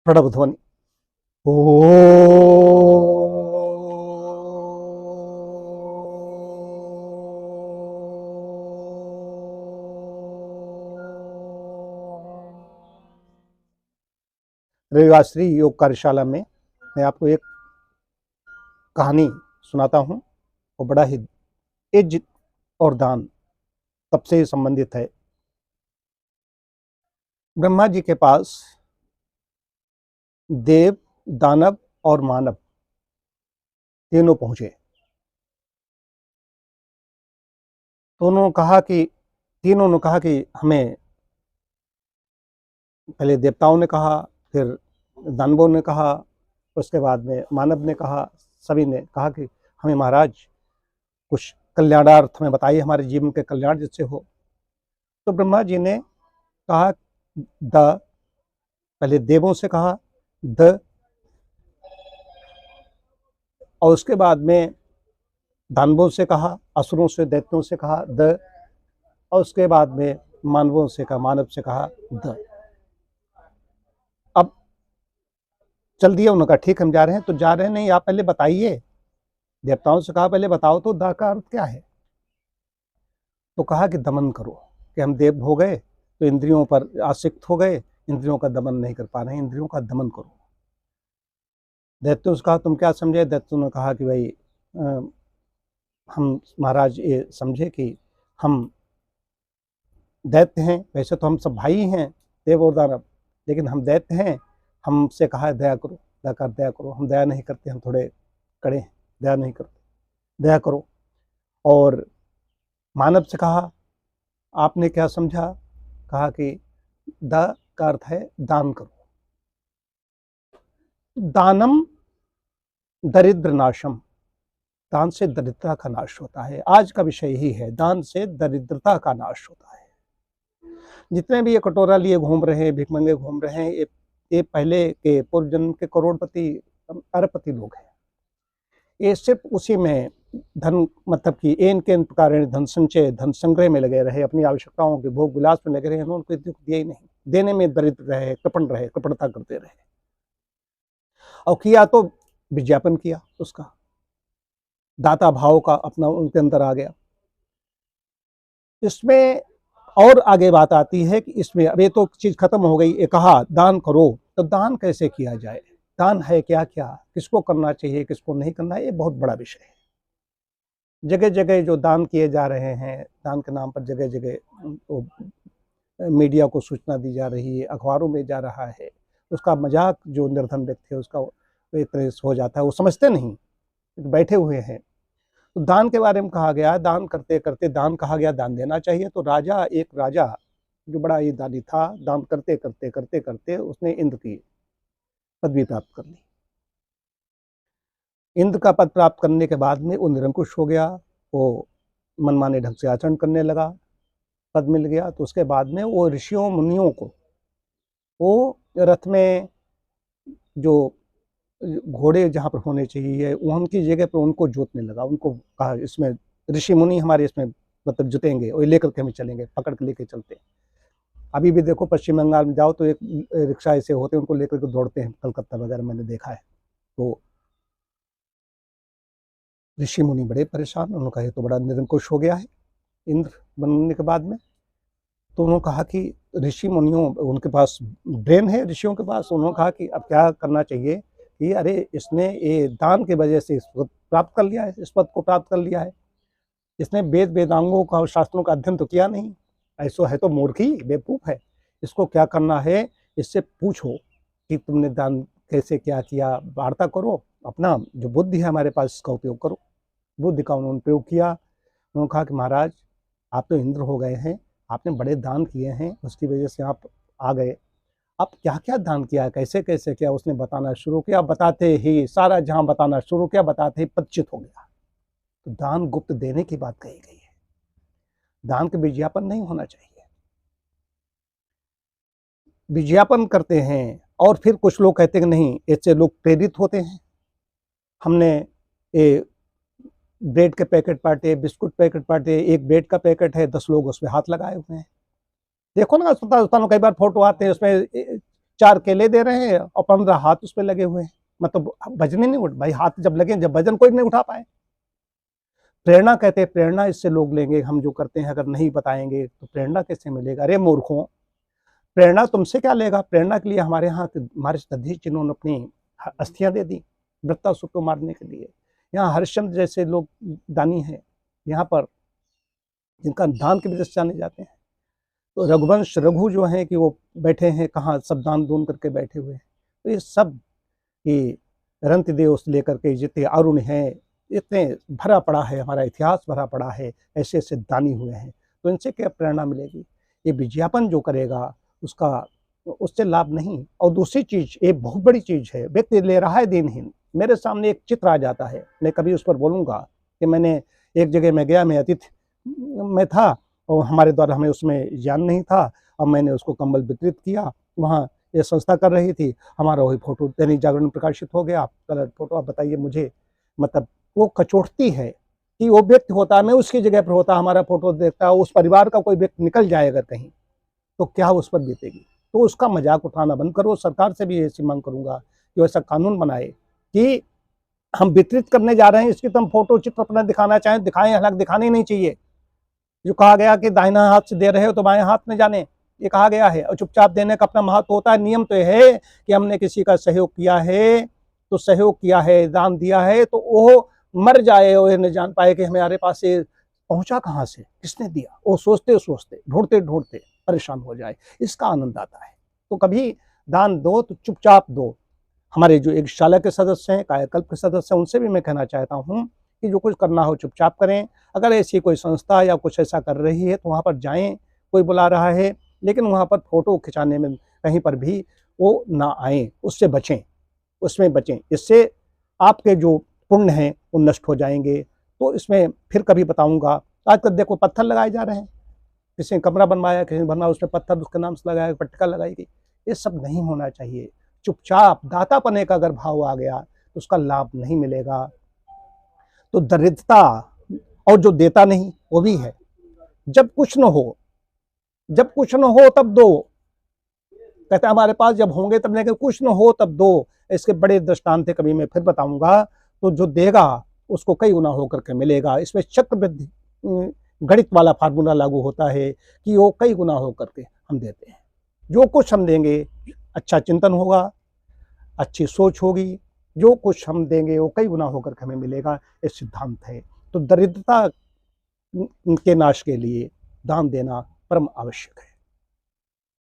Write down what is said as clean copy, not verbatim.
प्रणव ध्वनि। ओ रविवाश्री योग कार्यशाला में मैं आपको एक कहानी सुनाता हूँ। वो बड़ा ही इज्जत और दान तब से संबंधित है। ब्रह्मा जी के पास देव, दानव और मानव तीनों पहुंचे। तीनों ने कहा कि हमें, पहले देवताओं ने कहा, फिर दानवों ने कहा, उसके बाद में मानव ने कहा, सभी ने कहा कि हमें महाराज कुछ कल्याणार्थ हमें बताइए, हमारे जीवन के कल्याण जिससे हो। तो ब्रह्मा जी ने कहा पहले देवों से कहा द, और उसके बाद में दानवों से कहा, असुरों से, दैत्यों से कहा द, और उसके बाद में मानवों से कहा, मानव से कहा द। अब चल दिया, उन्होंने कहा ठीक हम जा रहे हैं। तो जा रहे हैं नहीं, आप पहले बताइए। देवताओं से कहा पहले बताओ तो द का अर्थ क्या है। तो कहा कि दमन करो, कि हम देव हो गए तो इंद्रियों पर आसक्त हो गए, इंद्रियों का दमन नहीं कर पा रहे, इंद्रियों का दमन करो। दैत्यों से कहा तुम क्या समझे। दैत्यों ने कहा कि भाई हम महाराज ये समझे कि हम दैत्य हैं, वैसे तो हम सब भाई हैं, देव और दानव, लेकिन हम दैत्य हैं, हमसे कहा है दया करो, दया करो, हम दया नहीं करते, हम थोड़े कड़े हैं, दया नहीं करते, दया करो। और मानव से कहा आपने क्या समझा। कहा कि द का अर्थ है दान करो। दानम दरिद्र नाशम, दान से दरिद्रता का नाश होता है। आज का विषय यही है, दान से दरिद्रता का नाश होता है। जितने भी ये कटोरा लिए घूम रहे हैं, भिखमंगे घूम रहे हैं, ये पहले के पूर्व जन्म के करोड़पति, अरबपति लोग हैं। ये सिर्फ उसी में धन, मतलब कि एन के प्रकार धन संचय, धन संग्रह में लगे रहे, अपनी आवश्यकताओं के भोग विलास में लगे रहे, उनको दुख दिया ही नहीं, देने में दरिद्र रहे, कृपण रहे, कृपणता करते रहे। और किया तो विज्ञापन किया, उसका दाता भाव का अपना उनके अंदर आ गया। इसमें और आगे बात आती है कि इसमें अब ये तो चीज खत्म हो गई। ये कहा दान करो, तो दान कैसे किया जाए, दान है क्या क्या, किसको करना चाहिए, किसको नहीं करना, ये बहुत बड़ा विषय है। जगह जगह जो दान किए जा रहे हैं, दान के नाम पर जगह जगह मीडिया को सूचना दी जा रही है, अखबारों में जा रहा है, उसका मजाक जो निर्धन व्यक्ति है उसका एक तरह से हो जाता है, वो समझते नहीं, बैठे हुए हैं। तो दान के बारे में कहा गया, दान करते करते दान कहा गया, दान देना चाहिए। तो एक राजा जो बड़ा ही दानी था, दान करते करते करते करते उसने इंद्र की पदवी प्राप्त कर ली। इंद्र का पद प्राप्त करने के बाद में वो निरंकुश हो गया, वो मनमाने ढंग से आचरण करने लगा, पद मिल गया। तो उसके बाद में वो ऋषियों मुनियों को, वो रथ में जो घोड़े जहाँ पर होने चाहिए उनकी जगह पर उनको जोतने लगा। उनको कहा इसमें ऋषि मुनि हमारे इसमें मतलब जुतेंगे और लेकर के हम चलेंगे, पकड़ के लेके चलते हैं। अभी भी देखो पश्चिम बंगाल में जाओ तो एक रिक्शा ऐसे होते हैं, उनको लेकर के दौड़ते हैं, कलकत्ता वगैरह मैंने देखा है। तो ऋषि मुनि बड़े परेशान, उन्होंने कहा ये तो बड़ा निरंकुश हो गया है इंद्र बनने के बाद में। तो उन्होंने कहा कि ऋषि मुनियों, उनके पास ब्रेन है ऋषियों के पास, उन्होंने कहा कि अब क्या करना चाहिए कि अरे इसने ये दान की वजह से इस पद प्राप्त कर लिया है, इस पद को प्राप्त कर लिया है, इसने वेद वेदांगों का और शास्त्रों का अध्ययन तो किया नहीं, ऐसा है तो मूर्खी बेवकूफ़ है, इसको क्या करना है, इससे पूछो कि तुमने दान कैसे क्या किया, वार्ता करो, अपना जो बुद्धि है हमारे पास इसका उपयोग करो। बुद्धि का उन्होंने प्रयोग किया। उन्होंने कहा कि महाराज आप तो इंद्र हो गए हैं, आपने बड़े दान किए हैं, उसकी वजह से आप आ गए, आप क्या क्या दान किया, कैसे कैसे किया, उसने बताना शुरू किया। बताते ही सारा जहां बताना शुरू किया, बताते ही पदच्युत हो गया। तो दान गुप्त देने की बात कही गई है, दान के विज्ञापन नहीं होना चाहिए। विज्ञापन करते हैं और फिर कुछ लोग कहते हैं कि नहीं, इससे लोग प्रेरित होते हैं। हमने ये ब्रेड के पैकेट बांटे, बिस्कुट पैकेट बांटे, एक ब्रेड का पैकेट है, 10 लोग उसमें हाथ लगाए हुए हैं। देखो ना अस्पताल में कई बार फोटो आते हैं, उसमें 4 केले दे रहे हैं और 15 हाथ उस पे लगे हुए हैं, मतलब वजन ही नहीं उठ भाई, हाथ जब लगे, जब वजन कोई नहीं उठा पाए। प्रेरणा कहते हैं, प्रेरणा इससे लोग लेंगे, हम जो करते हैं अगर नहीं बताएंगे तो प्रेरणा कैसे मिलेगा? अरे मूर्खों, प्रेरणा तुमसे क्या लेगा? प्रेरणा के लिए हमारे यहाँ हमारे दधीच जिन्होंने अपनी अस्थियां दे दी वृत्तासुर को मारने के लिए। यहाँ हरिश्चंद्र जैसे लोग दानी हैं यहाँ पर, जिनका दान की वजह से जाने जाते हैं। तो रघुवंश रघु जो हैं कि वो बैठे हैं कहाँ, सब दान दून करके बैठे हुए हैं। तो ये सब ये रंतदेव से लेकर के जितने अरुण हैं, इतने भरा पड़ा है, हमारा इतिहास भरा पड़ा है, ऐसे ऐसे दानी हुए हैं। तो इनसे क्या प्रेरणा मिलेगी? ये विज्ञापन जो करेगा उसका उससे लाभ नहीं। और दूसरी चीज, एक बहुत बड़ी चीज है, व्यक्ति ले रहा है दीनहीन। मेरे सामने एक चित्र आ जाता है, मैं कभी उस पर बोलूँगा कि मैंने एक जगह में गया, मैं अतिथि में था और हमारे द्वारा हमें उसमें ज्ञान नहीं था, और मैंने उसको कंबल वितरित किया। वहाँ ये संस्था कर रही थी, हमारा वही फोटो दैनिक जागरण में प्रकाशित हो गया, कलर फोटो। आप बताइए मुझे, मतलब वो कचोटती है कि वो व्यक्ति होता है, मैं उसकी जगह पर होता, हमारा फोटो देखता, उस परिवार का कोई व्यक्ति निकल जाए अगर कहीं, तो क्या उस पर बीतेगी? तो उसका मजाक उठाना बंद करो। सरकार से भी ऐसी मांग करूंगा कि ऐसा कानून बनाए कि हम वितरित करने जा रहे हैं, इसकी तो हम फोटो चित्र अपना दिखाना चाहें दिखाएं, हालांकि दिखाने ही नहीं चाहिए। जो कहा गया कि दाहिना हाथ से दे रहे हो तो बाएं हाथ में जाने, ये कहा गया है। और चुपचाप देने का अपना महत्व होता है। नियम तो है कि हमने किसी का सहयोग किया है, तो सहयोग किया है, दान दिया है, तो वो मर जाए और न जान पाए कि हमारे पास से पहुंचा कहाँ से, किसने दिया, वो सोचते सोचते ढूंढते ढूंढते परेशान हो जाए। इसका आनंद आता है। तो कभी दान दो तो चुपचाप दो। हमारे जो एक शाला के सदस्य हैं, कायाकल्प के सदस्य हैं, उनसे भी मैं कहना चाहता हूँ कि जो कुछ करना हो चुपचाप करें। अगर ऐसी कोई संस्था या कुछ ऐसा कर रही है तो वहाँ पर जाएं, कोई बुला रहा है, लेकिन वहाँ पर फोटो खिंचाने में कहीं पर भी वो ना आए, उससे बचें, उसमें बचें। इससे आपके जो पुण्य हैं वो नष्ट हो जाएंगे। तो इसमें फिर कभी बताऊंगा। आजकल देखो पत्थर लगाए जा रहे हैं, किसी ने कमरा बनवाया, किसी ने बनवाया, उसमें पत्थर उसके नाम से लगाया, पट्टिका लगाई गई। ये सब नहीं होना चाहिए। चुपचाप दाता पने का अगर भाव आ गया तो उसका लाभ नहीं मिलेगा। तो दरिद्रता और जो देता नहीं वो भी है। जब कुछ न हो, जब कुछ न हो तब दो, कहते हमारे पास जब होंगे तब लेंगे, कुछ न हो तब दो। इसके बड़े दृष्टांत थे, कभी मैं फिर बताऊंगा। तो जो देगा उसको कई गुना होकर के मिलेगा। इसमें चक्रवृद्धि गणित वाला फार्मूला लागू होता है कि वो कई गुना होकर के हम देते हैं। जो कुछ हम देंगे, अच्छा चिंतन होगा, अच्छी सोच होगी, जो कुछ हम देंगे वो कई गुना होकर के हमें मिलेगा। ये सिद्धांत है। तो दरिद्रता के नाश के लिए दान देना परम आवश्यक है।